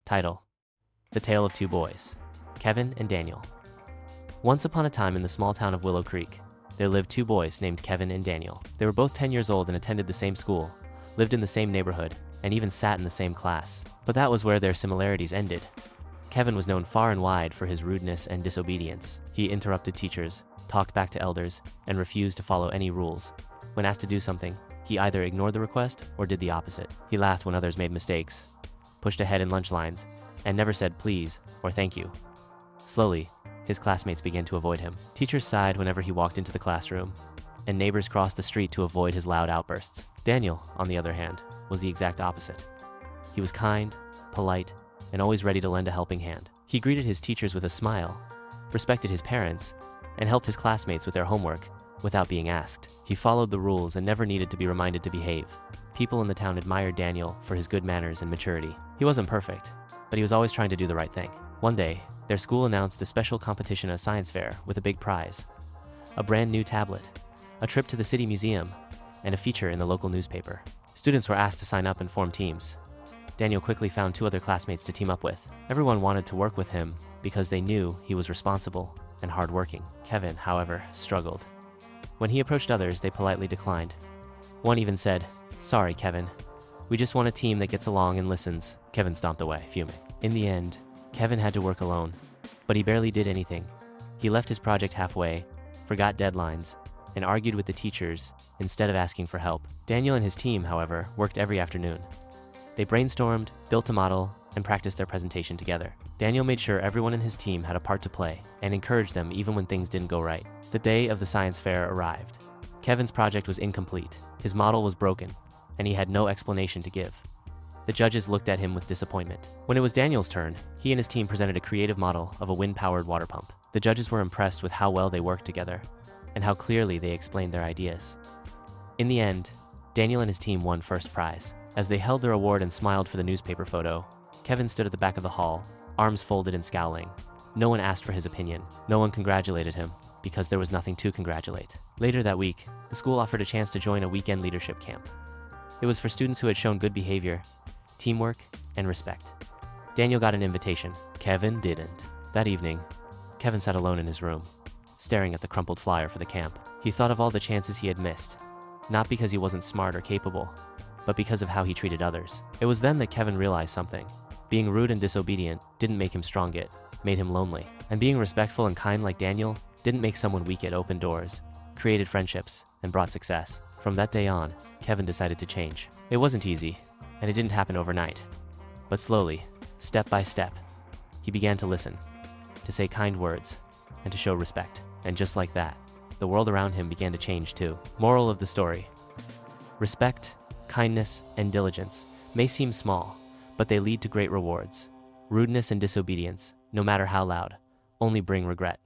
Title: The Tale of Two Boys, Kevin and Daniel. Once upon a time in the small town of Willow Creek, there lived two boys named Kevin and Daniel. They were both 10 years old and attended the same school, lived in the same neighborhood, and even sat in the same class. But that was where their similarities ended. Kevin was known far and wide for his rudeness and disobedience. He interrupted teachers, talked back to elders, and refused to follow any rules. When asked to do something, he either ignored the request or did the opposite. He laughed when others made mistakes, pushed ahead in lunch lines, and never said please or thank you. Slowly, his classmates began to avoid him. Teachers sighed whenever he walked into the classroom, and neighbors crossed the street to avoid his loud outbursts. Daniel, on the other hand, was the exact opposite. He was kind, polite, and always ready to lend a helping hand. He greeted his teachers with a smile, respected his parents, and helped his classmates with their homework without being asked. He followed the rules and never needed to be reminded to behave. People in the town admired Daniel for his good manners and maturity. He wasn't perfect, but he was always trying to do the right thing. One day, their school announced a special competition at a science fair with a big prize: a brand new tablet, a trip to the city museum, and a feature in the local newspaper. Students were asked to sign up and form teams. Daniel quickly found two other classmates to team up with. Everyone wanted to work with him because they knew he was responsible and hardworking. Kevin, however, struggled. When he approached others, they politely declined. One even said, "Sorry, Kevin. We just want a team that gets along and listens." Kevin stomped away, fuming. In the end, Kevin had to work alone, but he barely did anything. He left his project halfway, forgot deadlines, and argued with the teachers instead of asking for help. Daniel and his team, however, worked every afternoon. They brainstormed, built a model, and practiced their presentation together. Daniel made sure everyone in his team had a part to play and encouraged them even when things didn't go right. The day of the science fair arrived. Kevin's project was incomplete, his model was broken, and he had no explanation to give. The judges looked at him with disappointment. When it was Daniel's turn, he and his team presented a creative model of a wind-powered water pump. The judges were impressed with how well they worked together and how clearly they explained their ideas. In the end, Daniel and his team won first prize. As they held their award and smiled for the newspaper photo, Kevin stood at the back of the hall, arms folded and scowling. No one asked for his opinion. No one congratulated him, because there was nothing to congratulate. Later that week, the school offered a chance to join a weekend leadership camp. It was for students who had shown good behavior, teamwork, and respect. Daniel got an invitation. Kevin didn't. That evening, Kevin sat alone in his room, staring at the crumpled flyer for the camp. He thought of all the chances he had missed, not because he wasn't smart or capable, but because of how he treated others. It was then that Kevin realized something. Being rude and disobedient didn't make him strong, it made him lonely. And being respectful and kind like Daniel didn't make someone weak, it opened doors, created friendships, and brought success. From that day on, Kevin decided to change. It wasn't easy, and it didn't happen overnight. But slowly, step by step, he began to listen, to say kind words, and to show respect. And just like that, the world around him began to change too. Moral of the story: respect, kindness, and diligence may seem small, but they lead to great rewards. Rudeness and disobedience, no matter how loud, only bring regret.